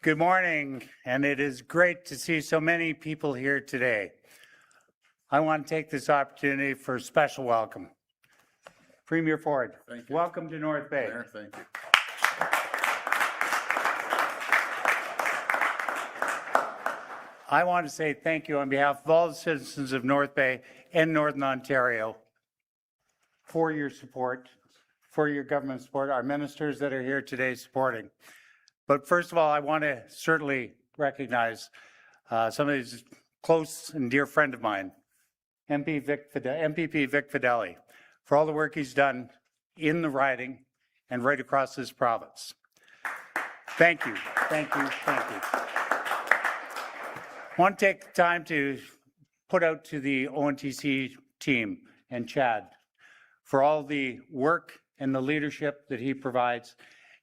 Good morning, and it is great to see so many people here today. I want to take this opportunity for a special welcome. Premier Ford, welcome to North Bay. Mayor, thank you. I want to say thank you on behalf of all the citizens of North Bay and Northern Ontario for your support, for your government support, our ministers that are here today supporting. But first of all, I want to certainly recognize somebody who's close and dear friend of mine, MPP Vic Fideli, for all the work he's done in the riding and right across this province. Thank you, thank you, thank you. I want to take time to put out to the ONTC team and Chad for all the work and the leadership that he provides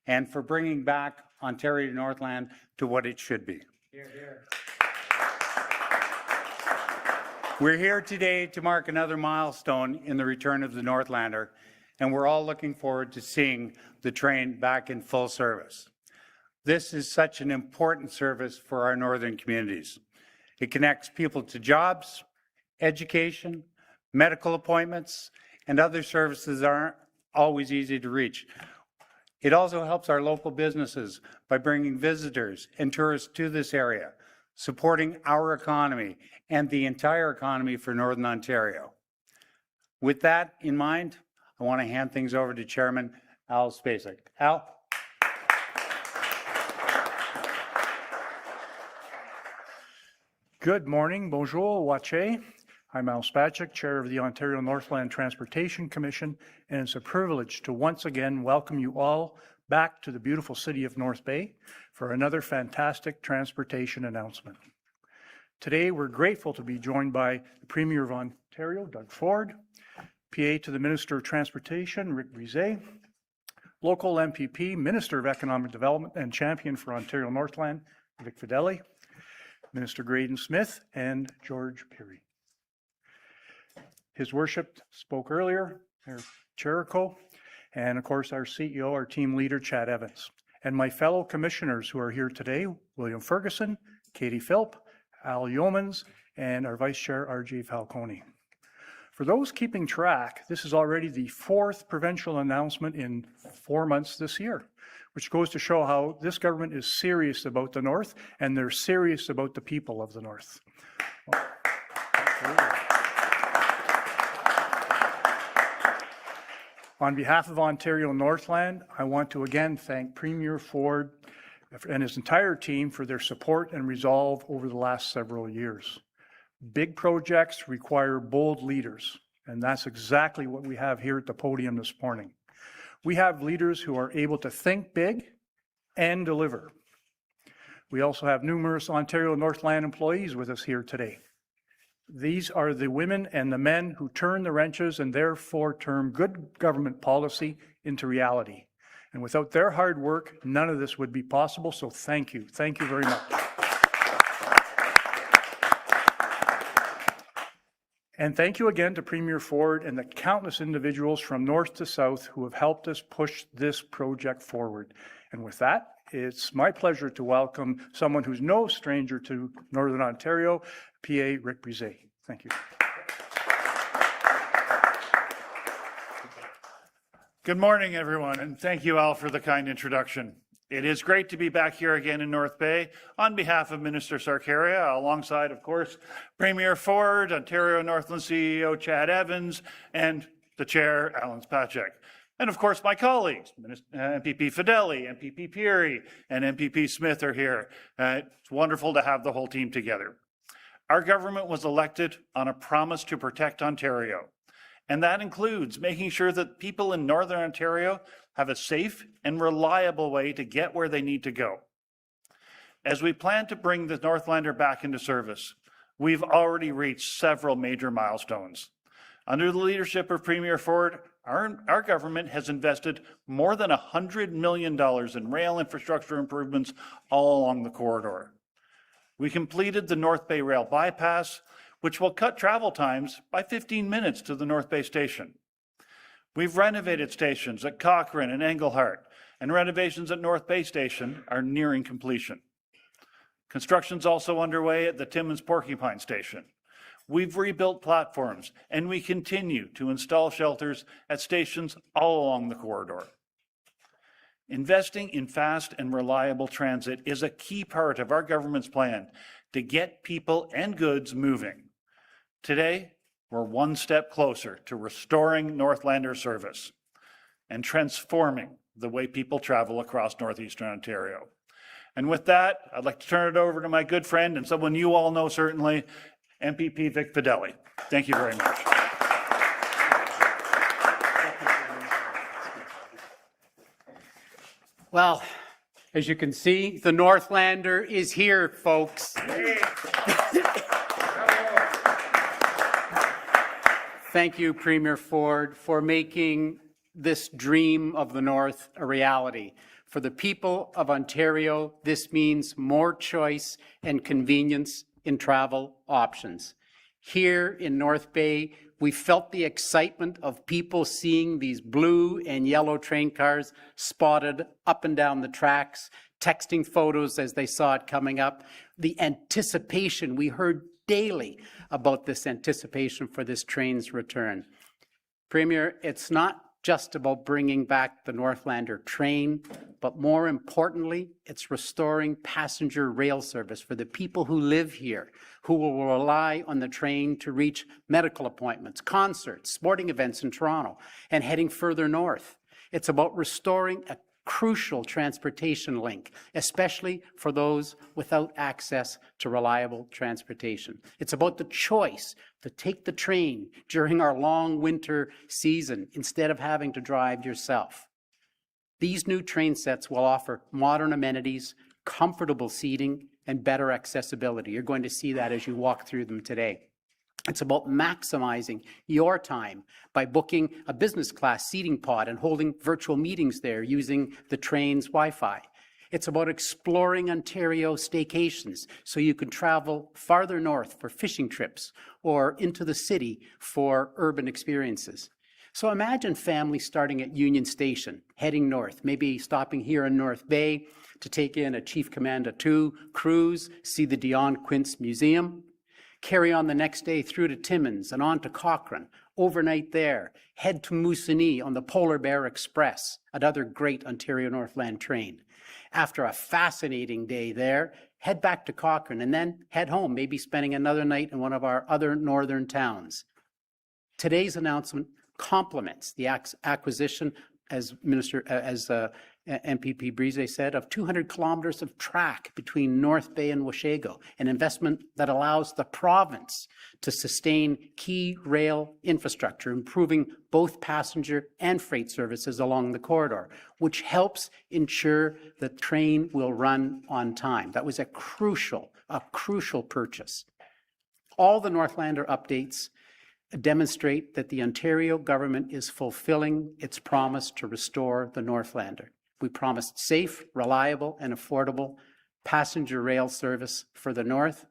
and for bringing back Ontario Northland to what it should be. Here, here. We're here today to mark another milestone in the return of the Northlander, and we're all looking forward to seeing the train back in full service. This is such an important service for our northern communities. It connects people to jobs, education, medical appointments, and other services that aren't always easy to reach. It also helps our local businesses by bringing visitors and tourists to this area, supporting our economy and the entire economy for Northern Ontario. With that in mind, I want to hand things over to Chairman Al Spacek. Al? Good morning, bonjour, wache. I'm Al Spacek, Chair of the Ontario Northland Transportation Commission, and it's a privilege to once again welcome you all back to the beautiful city of North Bay for another fantastic transportation announcement. Today, we're grateful to be joined by the Premier of Ontario, Doug Ford, PA to the Minister of Transportation, Rick Brisé, local MPP, Minister of Economic Development and Champion for Ontario Northland, Vic Fideli, Minister Graydon Smith, and George Peary. His Worship spoke earlier, Peter Chirico, and of course our CEO, our team leader, Chad Evans. And my fellow commissioners who are here today, William Ferguson, Katie Philp, Al Yeomans, and our Vice Chair, R.J. Falcone. For those keeping track, this is already the fourth provincial announcement in 4 months this year, which goes to show how this government is serious about the North, and they're serious about the people of the North. On behalf of Ontario Northland, I want to again thank Premier Ford and his entire team for their support and resolve over the last several years. Big projects require bold leaders, and that's exactly what we have here at the podium this morning. We have leaders who are able to think big and deliver. We also have numerous Ontario Northland employees with us here today. These are the women and the men who turn the wrenches and therefore turn good government policy into reality. And without their hard work, none of this would be possible, so thank you. Thank you very much. And thank you again to Premier Ford and the countless individuals from north to south who have helped us push this project forward. And with that, it's my pleasure to welcome someone who's no stranger to Northern Ontario, PA Rick Brisé. Thank you. Good morning, everyone, and thank you, Al, for the kind introduction. It is great to be back here again in North Bay on behalf of Minister Sarkaria, alongside, of course, Premier Ford, Ontario Northland CEO Chad Evans, and the Chair, Alan Spacek. And of course, my colleagues, MPP Fideli, MPP Peary, and MPP Smith are here. It's wonderful to have the whole team together. Our government was elected on a promise to protect Ontario, and that includes making sure that people in Northern Ontario have a safe and reliable way to get where they need to go. As we plan to bring the Northlander back into service, we've already reached several major milestones. Under the leadership of Premier Ford, our government has invested more than $100 million in rail infrastructure improvements all along the corridor. We completed the North Bay Rail Bypass, which will cut travel times by 15 minutes to the North Bay Station. We've renovated stations at Cochrane and Englehart, and renovations at North Bay Station are nearing completion. Construction's also underway at the Timmins Porcupine Station. We've rebuilt platforms, and we continue to install shelters at stations all along the corridor. Investing in fast and reliable transit is a key part of our government's plan to get people and goods moving. Today, we're one step closer to restoring Northlander service and transforming the way people travel across northeastern Ontario. And with that, I'd like to turn it over to my good friend and someone you all know certainly, MPP Vic Fideli. Thank you very much. Well, as you can see, the Northlander is here, folks. Thank you, Premier Ford, for making this dream of the North a reality. For the people of Ontario, this means more choice and convenience in travel options. Here in North Bay, we felt the excitement of people seeing these blue and yellow train cars spotted up and down the tracks, texting photos as they saw it coming up. The anticipation, we heard daily about this anticipation for this train's return. Premier, it's not just about bringing back the Northlander train, but more importantly, it's restoring passenger rail service for the people who live here, who will rely on the train to reach medical appointments, concerts, sporting events in Toronto, and heading further north. It's about restoring a crucial transportation link, especially for those without access to reliable transportation. It's about the choice to take the train during our long winter season instead of having to drive yourself. These new train sets will offer modern amenities, comfortable seating, and better accessibility. You're going to see that as you walk through them today. It's about maximizing your time by booking a business class seating pod and holding virtual meetings there using the train's Wi-Fi. It's about exploring Ontario staycations so you can travel farther north for fishing trips or into the city for urban experiences. So imagine families starting at Union Station, heading north, maybe stopping here in North Bay to take in a Chief Commander 2 cruise, see the Dion Quince Museum, carry on the next day through to Timmins and on to Cochrane, overnight there, head to Moosonee on the Polar Bear Express, another great Ontario Northland train. After a fascinating day there, head back to Cochrane and then head home, maybe spending another night in one of our other northern towns. Today's announcement complements the acquisition, as MPP Brise said, of 200 kilometers of track between North Bay and Washego, an investment that allows the province to sustain key rail infrastructure, improving both passenger and freight services along the corridor, which helps ensure the train will run on time. That was a crucial purchase. All the Northlander updates demonstrate that the Ontario government is fulfilling its promise to restore the Northlander. We promised safe, reliable, and affordable passenger rail service for the North,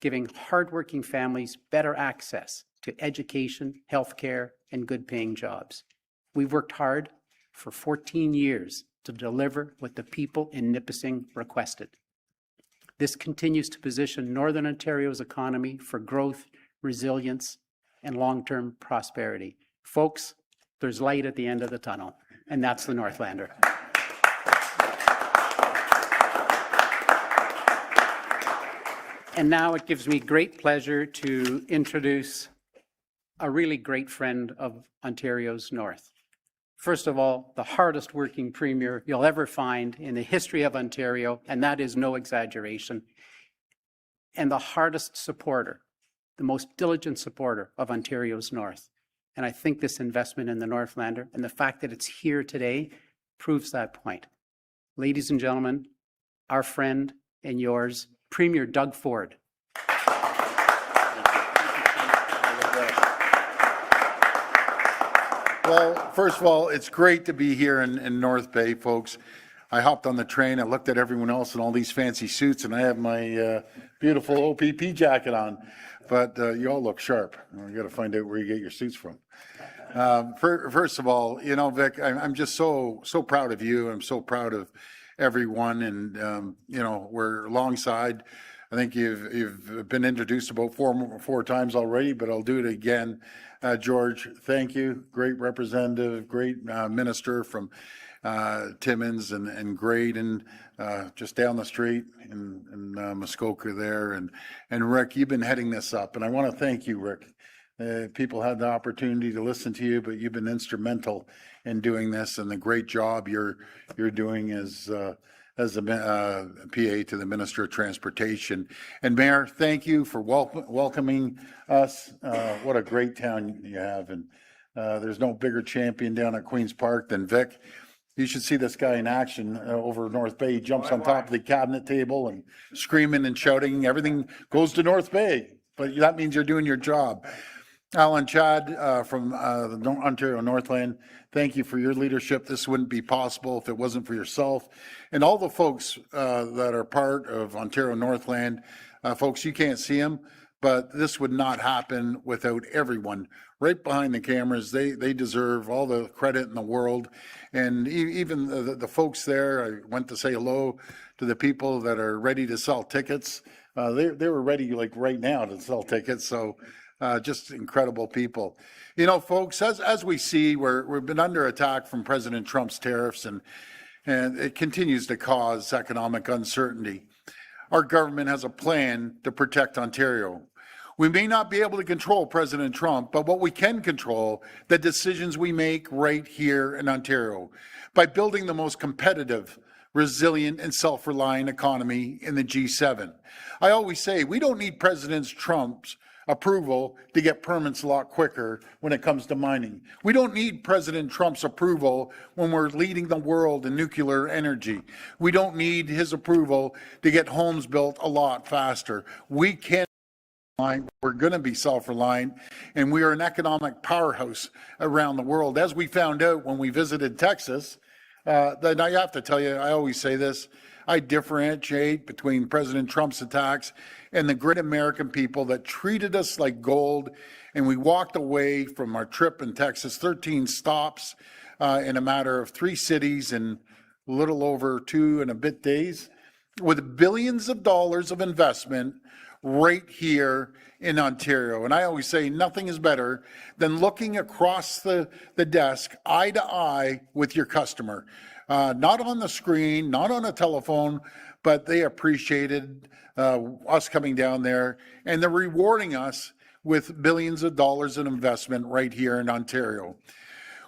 giving hardworking families better access to education, healthcare, and good-paying jobs. We've worked hard for 14 years to deliver what the people in Nipissing requested. This continues to position Northern Ontario's economy for growth, resilience, and long-term prosperity. Folks, there's light at the end of the tunnel, and that's the Northlander. And now it gives me great pleasure to introduce a really great friend of Ontario's North. First of all, the hardest working premier you'll ever find in the history of Ontario, and that is no exaggeration, and the hardest supporter, the most diligent supporter of Ontario's North. And I think this investment in the Northlander and the fact that it's here today proves that point. Ladies and gentlemen, our friend and yours, Premier Doug Ford. Well, first of all, it's great to be here in North Bay, folks. I hopped on the train, I looked at everyone else in all these fancy suits, and I have my beautiful OPP jacket on. But you all look sharp. We got to find out where you get your suits from. First of all, you know, Vic, I'm just so proud of you. I'm so proud of everyone. And, you know, we're alongside. I think you've been introduced about four times already, but I'll do it again. George, thank you. Great representative, great minister from Timmins and Graydon, just down the street in Muskoka there. And Rick, you've been heading this up, and I want to thank you, Rick. People had the opportunity to listen to you, but you've been instrumental in doing this, and the great job you're doing as a PA to the Minister of Transportation. And Mayor, thank you for welcoming us. What a great town you have, and there's no bigger champion down at Queen's Park than Vic. You should see this guy in action over North Bay. He jumps on top of the cabinet table and screaming and shouting. Everything goes to North Bay, but that means you're doing your job. Alan Chad from the Ontario Northland, thank you for your leadership. This wouldn't be possible if it wasn't for yourself. And all the folks that are part of Ontario Northland, folks, you can't see them, but this would not happen without everyone right behind the cameras. They deserve all the credit in the world. And even the folks there, I went to say hello to the people that are ready to sell tickets. They were ready like right now to sell tickets. So just incredible people. You know, folks, as we see, we've been under attack from President Trump's tariffs, and it continues to cause economic uncertainty. Our government has a plan to protect Ontario. We may not be able to control President Trump, but what we can control, the decisions we make right here in Ontario, by building the most competitive, resilient, and self-reliant economy in the G7. I always say we don't need President Trump's approval to get permits a lot quicker when it comes to mining. We don't need President Trump's approval when we're leading the world in nuclear energy. We don't need his approval to get homes built a lot faster. We can. We're going to be self-reliant, and we are an economic powerhouse around the world. As we found out when we visited Texas, then I have to tell you, I always say this, I differentiate between President Trump's attacks and the great American people that treated us like gold, and we walked away from our trip in Texas, 13 stops in a matter of 3 cities in a little over 2 and a bit days, with billions of dollars of investment right here in Ontario. And I always say nothing is better than looking across the desk, eye to eye with your customer. Not on the screen, not on a telephone, but they appreciated us coming down there, and they're rewarding us with billions of dollars in investment right here in Ontario.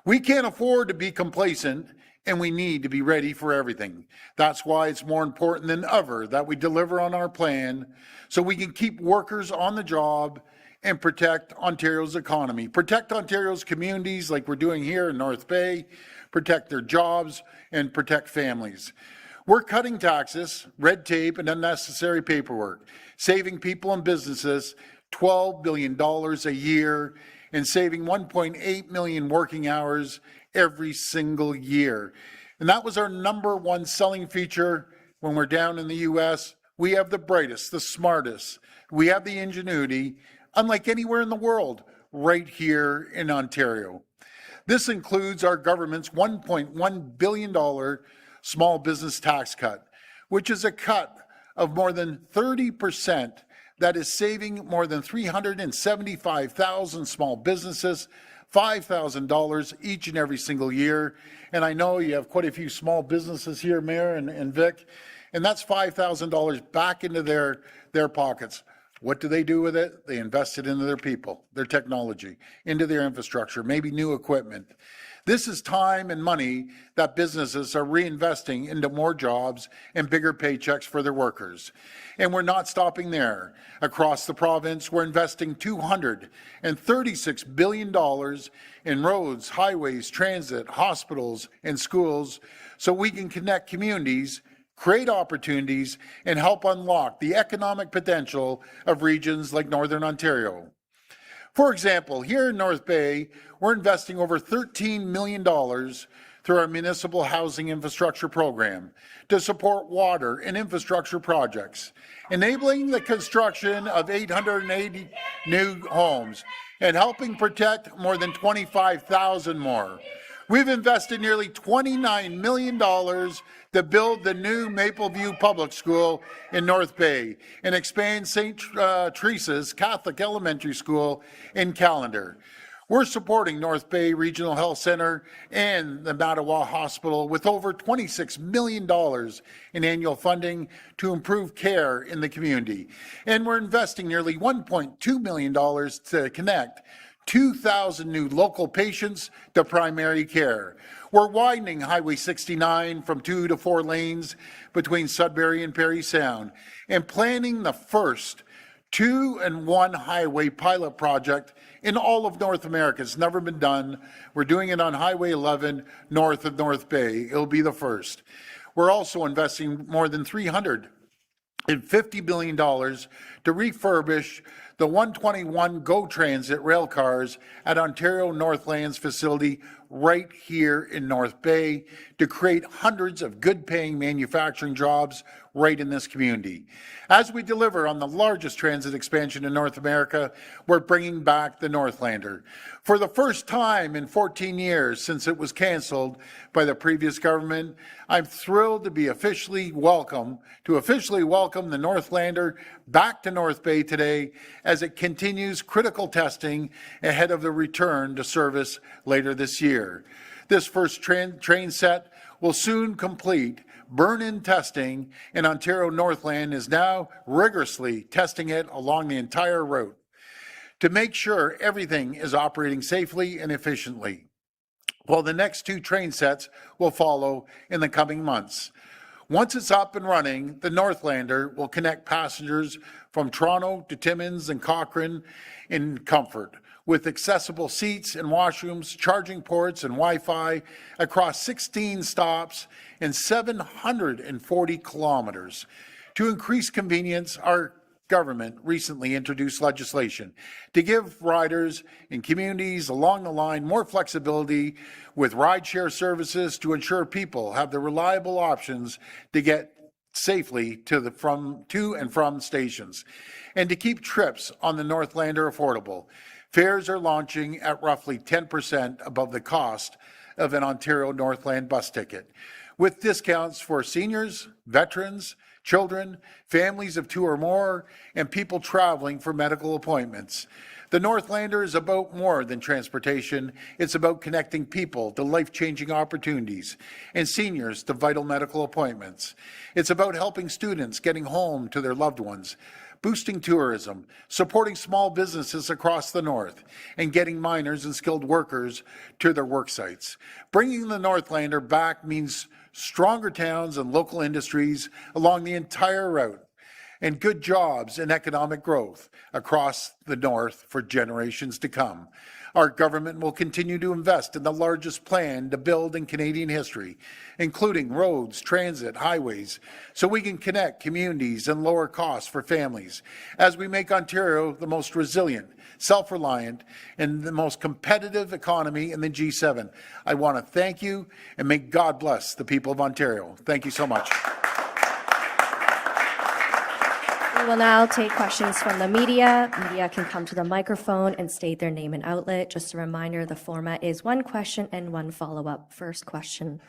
We can't afford to be complacent, and we need to be ready for everything. That's why it's more important than ever that we deliver on our plan so we can keep workers on the job and protect Ontario's economy, protect Ontario's communities like we're doing here in North Bay, protect their jobs, and protect families. We're cutting taxes, red tape, and unnecessary paperwork, saving people and businesses $12 billion a year and saving 1.8 million working hours every single year. And that was our #1 selling feature when we're down in the U.S. We have the brightest, the smartest, we have the ingenuity, unlike anywhere in the world, right here in Ontario. This includes our government's $1.1 billion small business tax cut, which is a cut of more than 30% that is saving more than 375,000 small businesses $5,000 each and every single year. And I know you have quite a few small businesses here, Mayor and Vic, and that's $5,000 back into their pockets. What do they do with it? They invest it into their people, their technology, into their infrastructure, maybe new equipment. This is time and money that businesses are reinvesting into more jobs and bigger paychecks for their workers. And we're not stopping there. Across the province, we're investing $236 billion in roads, highways, transit, hospitals, and schools so we can connect communities, create opportunities, and help unlock the economic potential of regions like Northern Ontario. For example, here in North Bay, we're investing over $13 million through our municipal housing infrastructure program to support water and infrastructure projects, enabling the construction of 880 new homes and helping protect more than 25,000 more. We've invested nearly $29 million to build the new Mapleview Public School in North Bay and expand St. Teresa's Catholic Elementary School in Callander. We're supporting North Bay Regional Health Center and the Mattawa Hospital with over $26 million in annual funding to improve care in the community. And we're investing nearly $1.2 million to connect 2,000 new local patients to primary care. We're widening Highway 69 from 2 to 4 lanes between Sudbury and Parry Sound and planning the first 2-in-1 highway pilot project in all of North America. It's never been done. We're doing it on Highway 11 north of North Bay. It'll be the first. We're also investing more than $350 million to refurbish the 121 GO Transit rail cars at Ontario Northland's facility right here in North Bay to create hundreds of good-paying manufacturing jobs right in this community. As we deliver on the largest transit expansion in North America, we're bringing back the Northlander. For the first time in 14 years since it was canceled by the previous government, I'm thrilled to officially welcome the Northlander back to North Bay today as it continues critical testing ahead of the return to service later this year. This first train set will soon complete burn-in testing, and Ontario Northland is now rigorously testing it along the entire route to make sure everything is operating safely and efficiently. Well, the next 2 train sets will follow in the coming months. Once it's up and running, the Northlander will connect passengers from Toronto to Timmins and Cochrane in comfort, with accessible seats and washrooms, charging ports and Wi-Fi across 16 stops and 740 kilometers. To increase convenience, our government recently introduced legislation to give riders in communities along the line more flexibility with rideshare services to ensure people have the reliable options to get safely to and from stations, and to keep trips on the Northlander affordable. Fares are launching at roughly 10% above the cost of an Ontario Northland bus ticket, with discounts for seniors, veterans, children, families of 2 or more, and people traveling for medical appointments. The Northlander is about more than transportation. It's about connecting people to life-changing opportunities and seniors to vital medical appointments. It's about helping students getting home to their loved ones, boosting tourism, supporting small businesses across the north, and getting miners and skilled workers to their work sites. Bringing the Northlander back means stronger towns and local industries along the entire route, and good jobs and economic growth across the north for generations to come. Our government will continue to invest in the largest plan to build in Canadian history, including roads, transit, highways, so we can connect communities and lower costs for families as we make Ontario the most resilient, self-reliant, and the most competitive economy in the G7. I want to thank you, and may God bless the people of Ontario. Thank you so much. We will now take questions from the media. Media can come to the microphone and state their name and outlet. Just a reminder, the format is 1 question and 1 follow-up. First question.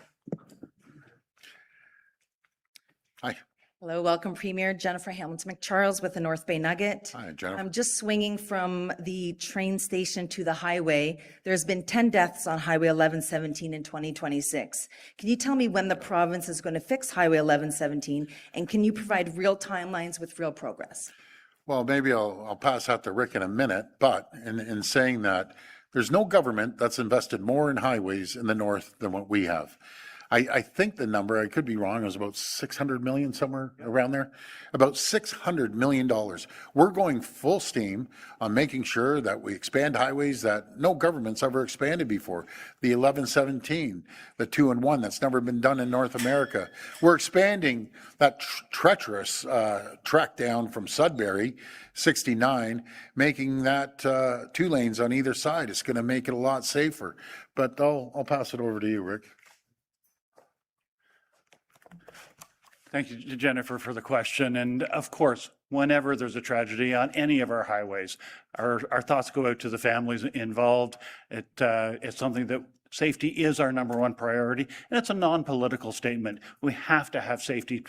Hi. Hello, welcome Premier Jennifer Hamilton-McCharles with the North Bay Nugget. Hi, Jennifer. I'm just swinging from the train station to the highway. There's been 10 deaths on Highway 1117 in 2026. Can you tell me when the province is going to fix Highway 1117, and can you provide real timelines with real progress? Well, maybe I'll pass out to Rick in a minute, but in saying that, there's no government that's invested more in highways in the north than what we have. I think the number, I could be wrong, it was about 600 million, somewhere around there. About $600 million. We're going full steam on making sure that we expand highways that no government's ever expanded before. The 1117, the 2-in-1, that's never been done in North America. We're expanding that treacherous trek down from Sudbury, 69, making that 2 lanes on either side. It's going to make it a lot safer. But I'll pass it over to you, Rick. Thank you, Jennifer, for the question. And of course, whenever there's a tragedy on any of our highways, our thoughts go out to the families involved. It's something that Safety is our number one priority, and it's a non-political statement. We have to have safety.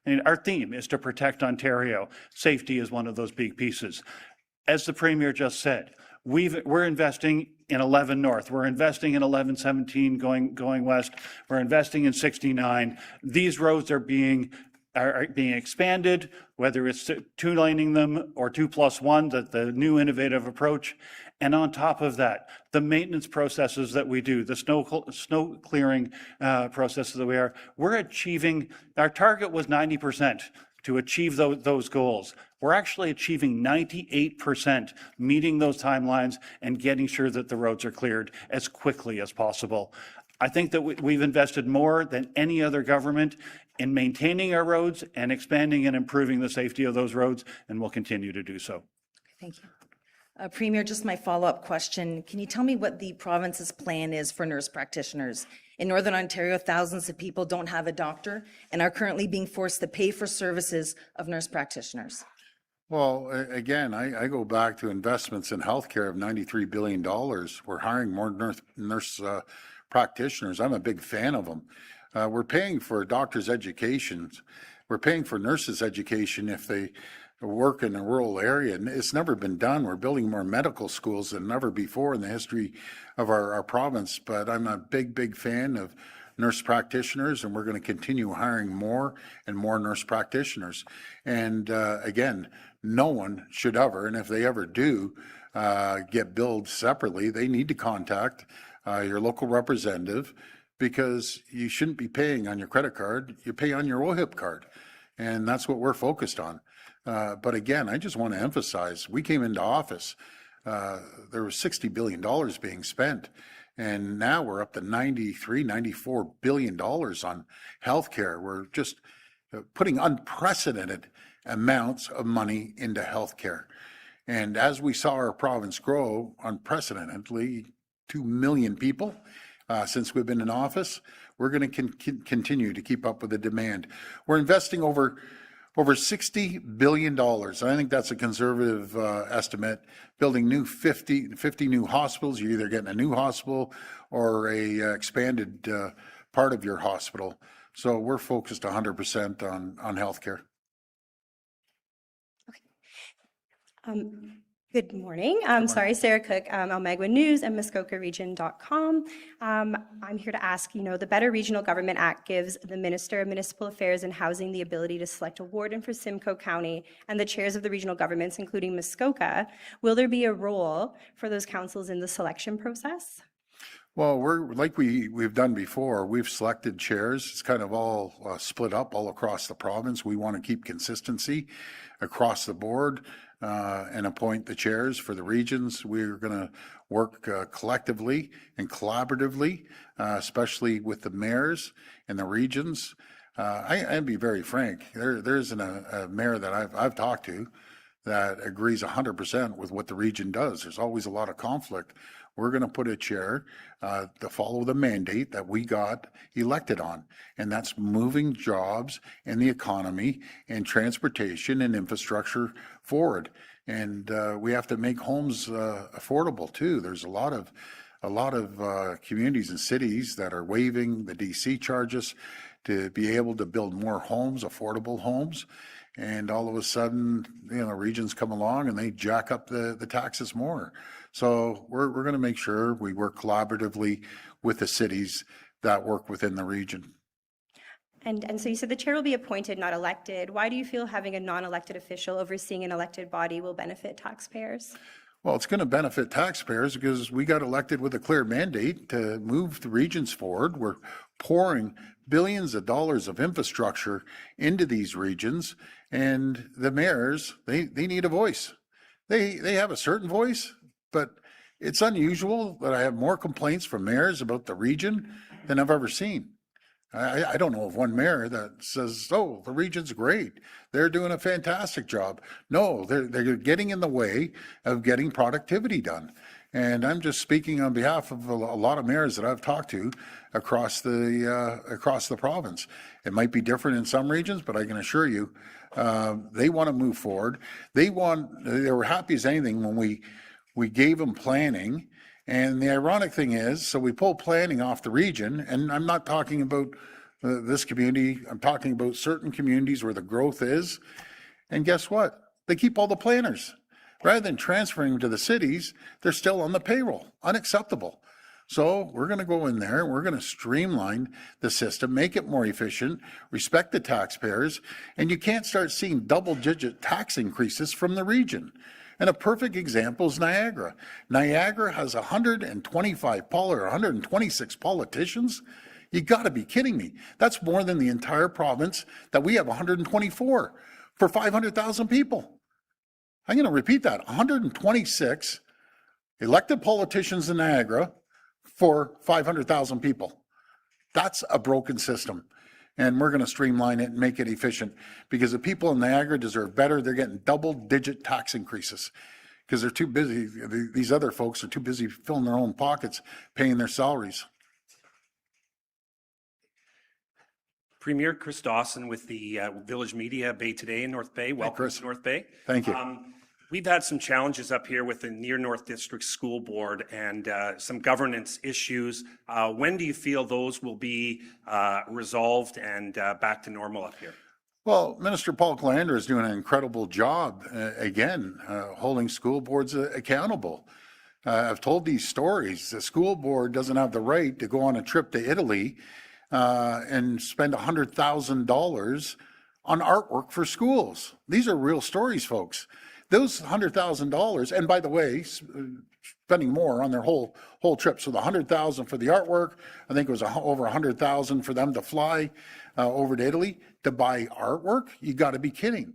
And our theme is to protect Ontario. Safety is one of those big pieces. As the Premier just said, we're investing in 11 North. We're investing in 1117 going west. We're investing in 69. These roads are being expanded, whether it's two-laning them or 2+1, the new innovative approach. And on top of that, the maintenance processes that we do, the snow clearing processes that we're achieving, our target was 90% to achieve those goals. We're actually achieving 98%, meeting those timelines and getting sure that the roads are cleared as quickly as possible. I think that we've invested more than any other government in maintaining our roads and expanding and improving the safety of those roads, and we'll continue to do so. Thank you. Premier, just my follow-up question. Can you tell me what the province's plan is for nurse practitioners? In Northern Ontario, thousands of people don't have a doctor and are currently being forced to pay for services of nurse practitioners. Well, again, I go back to investments in healthcare of $93 billion. We're hiring more nurse practitioners. I'm a big fan of them. We're paying for doctors' educations. We're paying for nurses' education if they work in a rural area. And it's never been done. We're building more medical schools than ever before in the history of our province. But I'm a big fan of nurse practitioners, and we're going to continue hiring more and more nurse practitioners. And again, no one should ever, and if they ever do get billed separately, they need to contact your local representative, because you shouldn't be paying on your credit card. You pay on your OHIP card, and that's what we're focused on. But again, I just want to emphasize, we came into office, there was $60 billion being spent, and now we're up to $94 billion on healthcare. We're just putting unprecedented amounts of money into healthcare. And as we saw our province grow unprecedentedly, 2 million people since we've been in office, we're going to continue to keep up with the demand. We're investing over $60 billion. I think that's a conservative estimate. Building 50 new hospitals. You're either getting a new hospital or a expanded part of your hospital. So we're focused 100% on healthcare. Good morning. Sarah Cook, Almagua News and MuskokaRegion.com. I'm here to ask, the Better Regional Government Act gives the Minister of Municipal Affairs and Housing the ability to select a warden for Simcoe County and the chairs of the regional governments, including Muskoka. Will there be a role for those councils in the selection process? Well, we're like we've done before. We've selected chairs. It's kind of all split up all across the province. We want to keep consistency across the board and appoint the chairs for the regions. We're going to work collectively and collaboratively, especially with the mayors and the regions. I'd be very frank. There isn't a mayor that I've talked to that agrees 100% with what the region does. There's always a lot of conflict. We're going to put a chair to follow the mandate that we got elected on, and that's moving jobs and the economy and transportation and infrastructure forward. And we have to make homes affordable too. There's a lot of communities and cities that are waiving the DC charges to be able to build more homes, affordable homes. And all of a sudden, regions come along and they jack up the taxes more. So we're going to make sure we work collaboratively with the cities that work within the region. And so you said the chair will be appointed, not elected. Why do you feel having a non-elected official overseeing an elected body will benefit taxpayers? Well, it's going to benefit taxpayers because we got elected with a clear mandate to move the regions forward. We're pouring billions of dollars of infrastructure into these regions, and the mayors, they need a voice. They have a certain voice, but it's unusual that I have more complaints from mayors about the region than I've ever seen. I don't know of one mayor that says, oh, the region's great. They're doing a fantastic job. No, they're getting in the way of getting productivity done. And I'm just speaking on behalf of a lot of mayors that I've talked to across the province. It might be different in some regions, but I can assure you, they want to move forward. They were happy as anything when we gave them planning And the ironic thing is, so we pull planning off the region, and I'm not talking about this community, I'm talking about certain communities where the growth is. And guess what? They keep all the planners. Rather than transferring them to the cities, they're still on the payroll. Unacceptable. So we're going to go in there, we're going to streamline the system, make it more efficient, respect the taxpayers, and you can't start seeing double-digit tax increases from the region. And a perfect example is Niagara. Niagara has 125 or 126 politicians. You got to be kidding me. That's more than the entire province that we have 124 for 500,000 people. I'm going to repeat that. 126 elected politicians in Niagara for 500,000 people. That's a broken system. And we're going to streamline it and make it efficient because the people in Niagara deserve better. They're getting double-digit tax increases because they're too busy. These other folks are too busy filling their own pockets, paying their salaries. Premier Chris Dawson with the Village Media Bay Today in North Bay. Welcome Chris. to North Bay. Thank you. We've had some challenges up here with the Near North District School Board and some governance issues. When do you feel those will be resolved and back to normal up here? Well, Minister Paul Calandra is doing an incredible job, again, holding school boards accountable. I've told these stories. The school board doesn't have the right to go on a trip to Italy and spend $100,000 on artwork for schools. These are real stories, folks. Those $100,000, and by the way, spending more on their whole trip. So the $100,000 for the artwork, I think it was over $100,000 for them to fly over to Italy to buy artwork. You got to be kidding.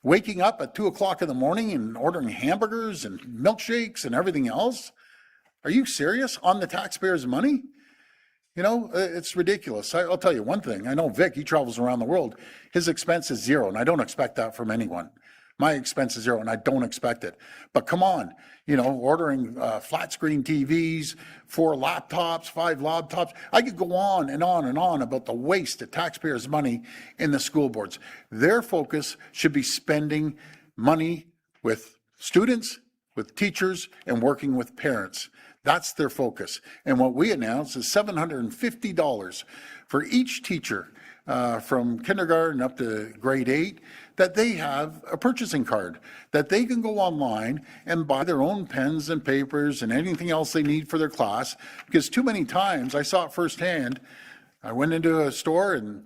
Waking up at 2 o'clock in the morning and ordering hamburgers and milkshakes and everything else. Are you serious? On the taxpayers' money? You know, it's ridiculous. I'll tell you one thing. I know Vic, he travels around the world. His expense is zero, and I don't expect that from anyone. My expense is zero, and I don't expect it. But come on, you know, ordering flat screen TVs, 4 laptops, 5 laptops. I could go on and on and on about the waste of taxpayers' money in the school boards. Their focus should be spending money with students, with teachers, and working with parents. That's their focus. And what we announced is $750 for each teacher from kindergarten up to grade 8, that they have a purchasing card, that they can go online and buy their own pens and papers and anything else they need for their class. Because too many times, I saw it firsthand, I went into a store and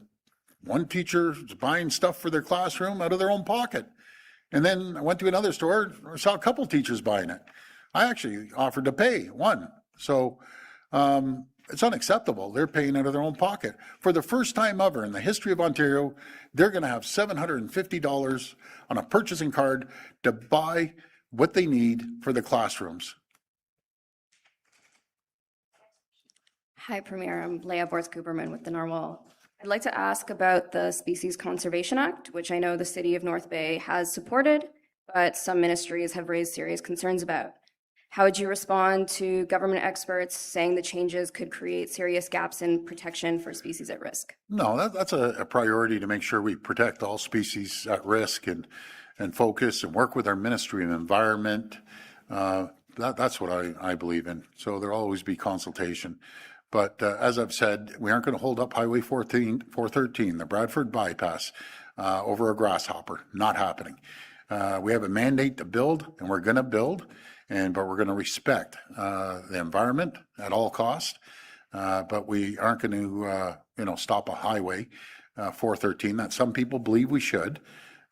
one teacher was buying stuff for their classroom out of their own pocket. And then I went to another store, I saw a couple teachers buying it. I actually offered to pay one. So it's unacceptable. They're paying out of their own pocket. For the first time ever in the history of Ontario, they're going to have $750 on a purchasing card to buy what they need for the classrooms. Hi, Premier. I'm Leah Bortz-Cooperman with the Narwhal. I'd like to ask about the Species Conservation Act, which I know the City of North Bay has supported, but some ministries have raised serious concerns about. How would you respond to government experts saying the changes could create serious gaps in protection for species at risk? No, that's a priority to make sure we protect all species at risk and focus and work with our Ministry of Environment. That's what I believe in. So there'll always be consultation. But as I've said, we aren't going to hold up Highway 413, the Bradford bypass, over a grasshopper. Not happening. We have a mandate to build, and we're going to build. But we're going to respect the environment at all costs. But we aren't going to, stop a highway 413 that some people believe we should.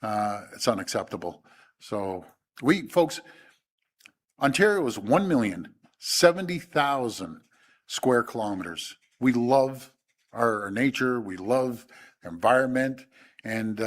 It's unacceptable. So folks, Ontario is 1,070,000 square kilometers. We love our nature. We love environment, and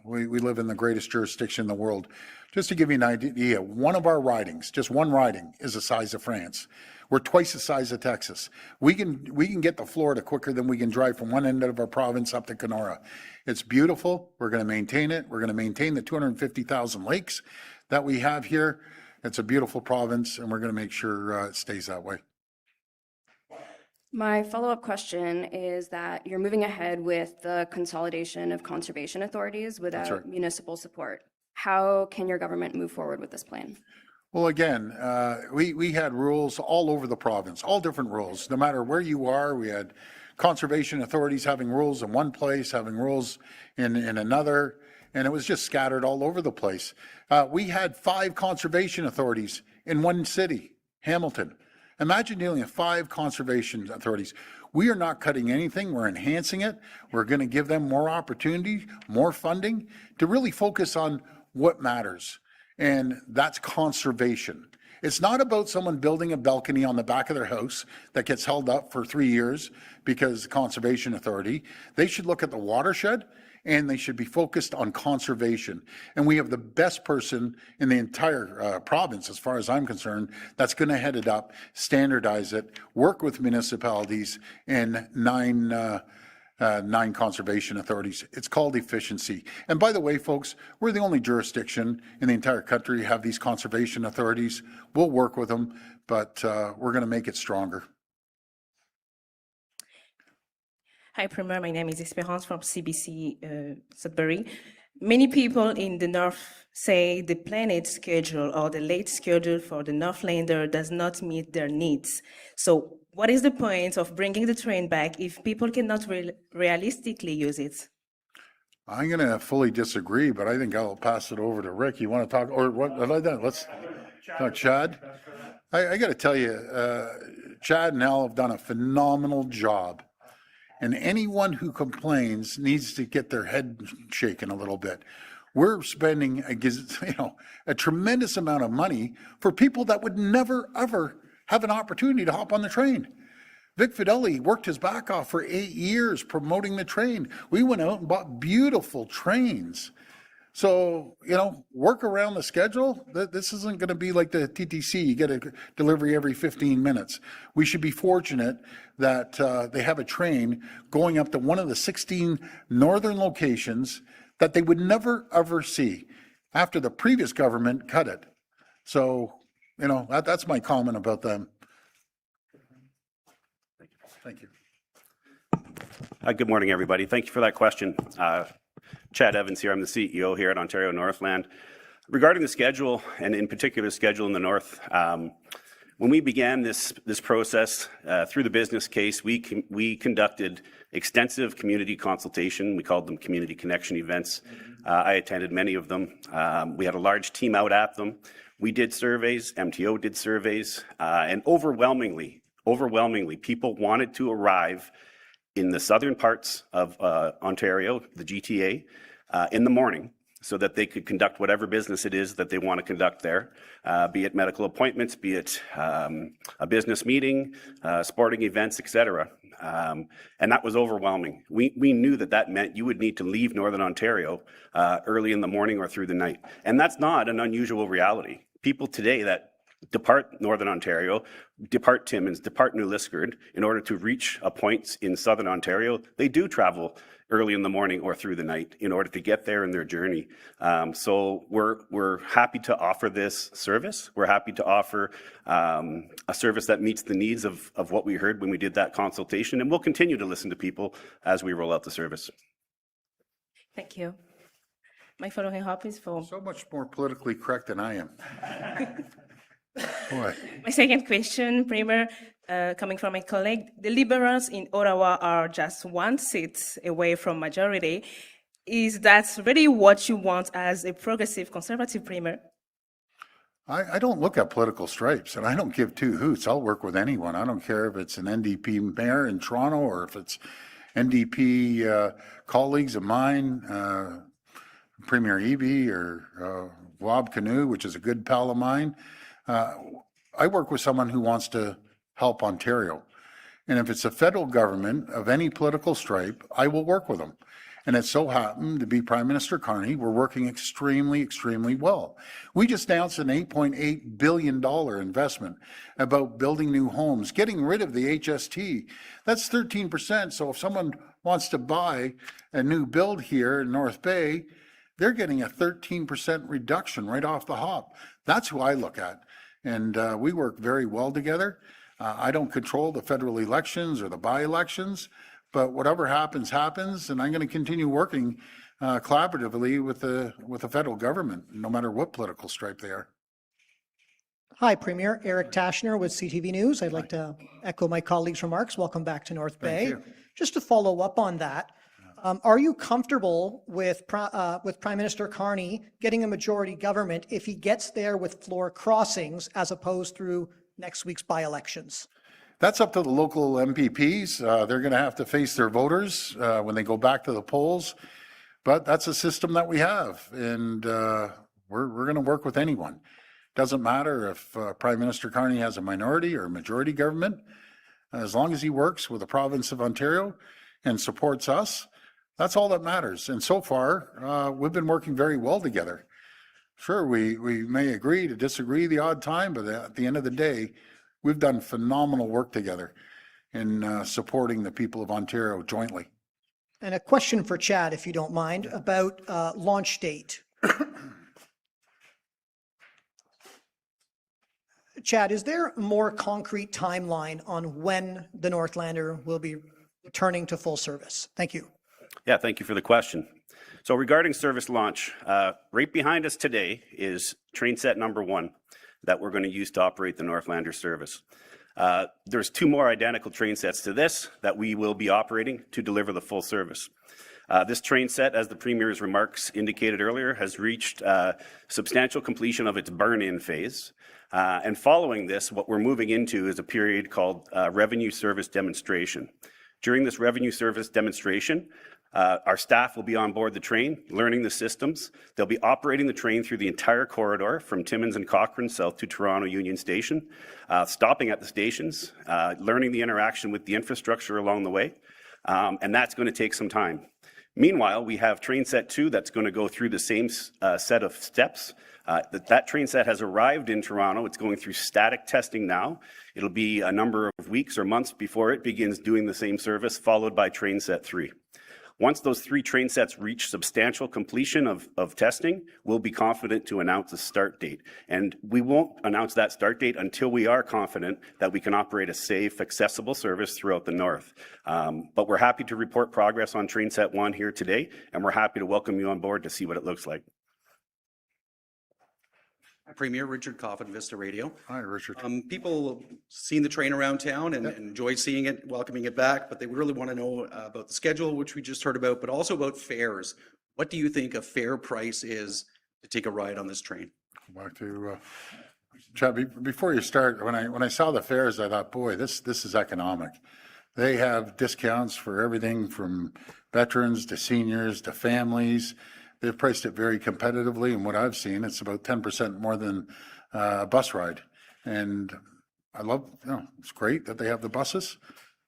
we live in the greatest jurisdiction in the world. Just to give you an idea, one of our ridings, just one riding, is the size of France. We're twice the size of Texas. We can get to Florida quicker than we can drive from one end of our province up to Kenora. It's beautiful. We're going to maintain it. We're going to maintain the 250,000 lakes that we have here. It's a beautiful province, and we're going to make sure it stays that way. My follow-up question is that you're moving ahead with the consolidation of conservation authorities without municipal support. How can your government move forward with this plan? Well, again, we had rules all over the province, all different rules. No matter where you are, we had conservation authorities having rules in one place, having rules in another, and it was just scattered all over the place. We had 5 conservation authorities in one city, Hamilton. Imagine dealing with 5 conservation authorities. We are not cutting anything. We're enhancing it. We're going to give them more opportunity, more funding to really focus on what matters. And that's conservation. It's not about someone building a balcony on the back of their house that gets held up for 3 years because the Conservation Authority. They should look at the watershed and they should be focused on conservation. And we have the best person in the entire province, as far as I'm concerned, that's going to head it up, standardize it, work with municipalities and 9 conservation authorities. It's called efficiency. And by the way, folks, we're the only jurisdiction in the entire country to have these conservation authorities. We'll work with them, but we're going to make it stronger. Hi, Premier. My name is Esperance from CBC Sudbury. Many people in the North say the planned schedule or the late schedule for the Northlander does not meet their needs. So what is the point of bringing the train back if people cannot realistically use it? I'm going to fully disagree, but I think I'll pass it over to Rick. You want to talk, or what? Let's talk Chad. I got to tell you, Chad and Al have done a phenomenal job. And anyone who complains needs to get their head shaken a little bit. We're spending a tremendous amount of money for people that would never, ever have an opportunity to hop on the train. Vic Fideli worked his back off for 8 years promoting the train. We went out and bought beautiful trains. So, work around the schedule. This isn't going to be like the TTC. You get a delivery every 15 minutes. We should be fortunate that they have a train going up to one of the 16 northern locations that they would never, ever see after the previous government cut it. So, that's my comment about them. Thank you. Good morning, everybody. Thank you for that question. Chad Evans here. I'm the CEO here at Ontario Northland. Regarding the schedule, and in particular the schedule in the north, when we began this process through the business case, we conducted extensive community consultation. We called them community connection events. I attended many of them. We had a large team out at them. We did surveys, MTO did surveys, and overwhelmingly, people wanted to arrive in the southern parts of Ontario, the GTA, in the morning so that they could conduct whatever business it is that they want to conduct there, be it medical appointments, be it a business meeting, sporting events, etc. And that was overwhelming. We knew that meant you would need to leave Northern Ontario early in the morning or through the night. And that's not an unusual reality. People today that depart Northern Ontario, depart Timmins, depart New Liskeard in order to reach a point in Southern Ontario, they do travel early in the morning or through the night in order to get there in their journey. So we're happy to offer this service. We're happy to offer a service that meets the needs of what we heard when we did that consultation, and we'll continue to listen to people as we roll out the service. Thank you. My following up is for... So much more politically correct than I am. Boy. My second question, Premier, coming from my colleague, the Liberals in Ottawa are just 1 seat away from majority. Is that really what you want as a progressive conservative Premier? I don't look at political stripes, and I don't give 2 hoots. I'll work with anyone. I don't care if it's an NDP mayor in Toronto or if it's NDP colleagues of mine, Premier Eby or Rob Canoe, which is a good pal of mine. I work with someone who wants to help Ontario. And if it's a federal government of any political stripe, I will work with them. And it so happened to be Prime Minister Carney. We're working extremely, extremely well. We just announced an $8.8 billion investment about building new homes, getting rid of the HST. That's 13%. So if someone wants to buy a new build here in North Bay, they're getting a 13% reduction right off the hop. That's who I look at. And we work very well together. I don't control the federal elections or the by-elections, but whatever happens, happens. And I'm going to continue working collaboratively with the federal government, no matter what political stripe they are. Hi, Premier. Eric Tashner with CTV News. I'd like to echo my colleagues' remarks. Welcome back to North Bay. you. Just to follow up on that, are you comfortable with Prime Minister Carney getting a majority government if he gets there with floor crossings as opposed through next week's by-elections? That's up to the local MPPs. They're going to have to face their voters when they go back to the polls. But that's a system that we have, and we're going to work with anyone. Doesn't matter if Prime Minister Carney has a minority or a majority government. As long as he works with the province of Ontario and supports us, that's all that matters. And so far, we've been working very well together. Sure, we may agree to disagree the odd time, but at the end of the day, we've done phenomenal work together in supporting the people of Ontario jointly. And a question for Chad, if you don't mind, about launch date. Chad, is there a more concrete timeline on when the Northlander will be returning to full service? Thank you. Yeah, thank you for the question. So regarding service launch, right behind us today is train set number 1 that we're going to use to operate the Northlander service. There's 2 more identical train sets to this that we will be operating to deliver the full service. This train set, as the Premier's remarks indicated earlier, has reached substantial completion of its burn-in phase. And following this, what we're moving into is a period called revenue service demonstration. During this revenue service demonstration, our staff will be on board the train, learning the systems. They'll be operating the train through the entire corridor from Timmins and Cochrane south to Toronto Union Station, stopping at the stations, learning the interaction with the infrastructure along the way, and that's going to take some time. Meanwhile, we have train set 2 that's going to go through the same set of steps. That train set has arrived in Toronto. It's going through static testing now. It'll be a number of weeks or months before it begins doing the same service, followed by train set 3. Once those 3 train sets reach substantial completion of testing, we'll be confident to announce a start date. And we won't announce that start date until we are confident that we can operate a safe, accessible service throughout the north. But we're happy to report progress on train set 1 here today, and we're happy to welcome you on board to see what it looks like. Premier Richard Coffin, Vista Radio. Hi, Richard. People seen the train around town and enjoy seeing it, welcoming it back, but they really want to know about the schedule, which we just heard about, but also about fares. What do you think a fair price is to take a ride on this train? Back to Chad. Before you start, when I saw the fares, I thought, boy, this is economic. They have discounts for everything from veterans to seniors to families. They've priced it very competitively, and what I've seen, it's about 10% more than a bus ride. And I love, it's great that they have the buses,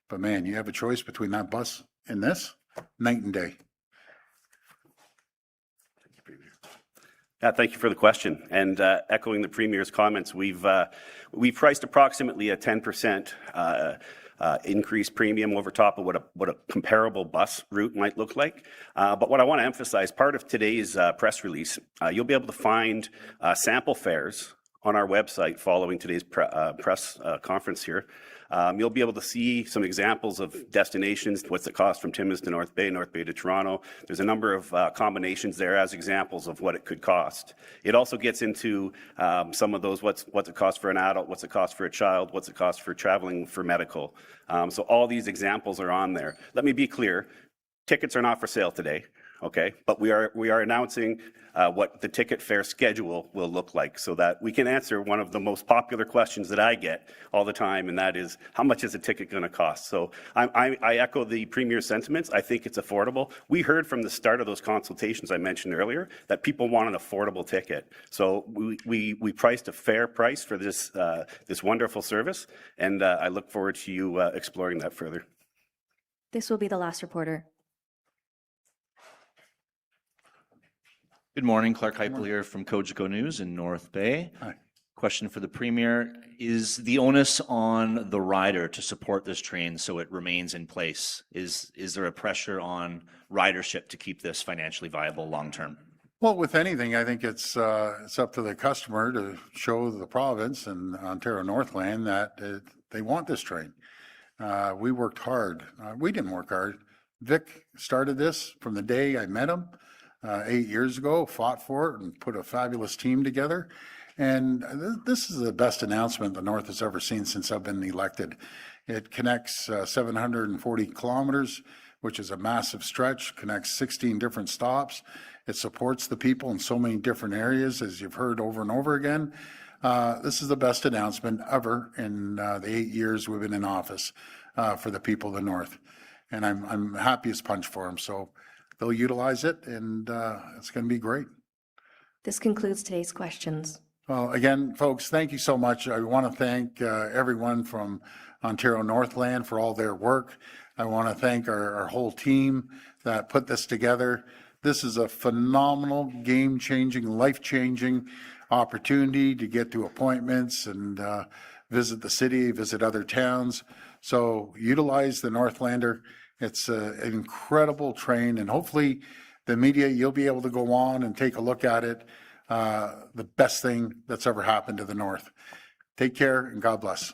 but man, you have a choice between that bus and this, night and day. Yeah, thank you for the question. And echoing the Premier's comments, we've priced approximately a 10% increased premium over top of what a comparable bus route might look like. But what I want to emphasize, part of today's press release, you'll be able to find sample fares on our website following today's press conference here. You'll be able to see some examples of destinations, what's it cost from Timmins to North Bay to Toronto. There's a number of combinations there as examples of what it could cost. It also gets into some of those, what's it cost for an adult, what's it cost for a child, what's it cost for traveling for medical. So all these examples are on there. Let me be clear, tickets are not for sale today. Okay, but we are announcing what the ticket fare schedule will look like so that we can answer one of the most popular questions that I get all the time, and that is, how much is a ticket going to cost? So I echo the Premier's sentiments. I think it's affordable. We heard from the start of those consultations I mentioned earlier that people want an affordable ticket. So we priced a fair price for this wonderful service, and I look forward to you exploring that further. This will be the last reporter. Good morning, Clark Heipel here from Cogeco News in North Bay. Hi. Question for the Premier. Is the onus on the rider to support this train so it remains in place? Is there a pressure on ridership to keep this financially viable long term? Well, with anything, I think it's up to the customer to show the province and Ontario Northland that they want this train. We worked hard. We didn't work hard. Vic started this from the day I met him. 8 years ago, fought for it and put a fabulous team together. And this is the best announcement the North has ever seen since I've been elected. It connects 740 kilometers, which is a massive stretch, connects 16 different stops. It supports the people in so many different areas, as you've heard over and over again. This is the best announcement ever in the 8 years we've been in office for the people of the North. And I'm happy as punch for them. So they'll utilize it, and it's going to be great. This concludes today's questions. Well, again, folks, thank you so much. I want to thank everyone from Ontario Northland for all their work. I want to thank our whole team that put this together. This is a phenomenal, game-changing, life-changing opportunity to get to appointments and visit the city, visit other towns. So utilize the Northlander. It's an incredible train, and hopefully the media, you'll be able to go on and take a look at it. The best thing that's ever happened to the North. Take care and God bless.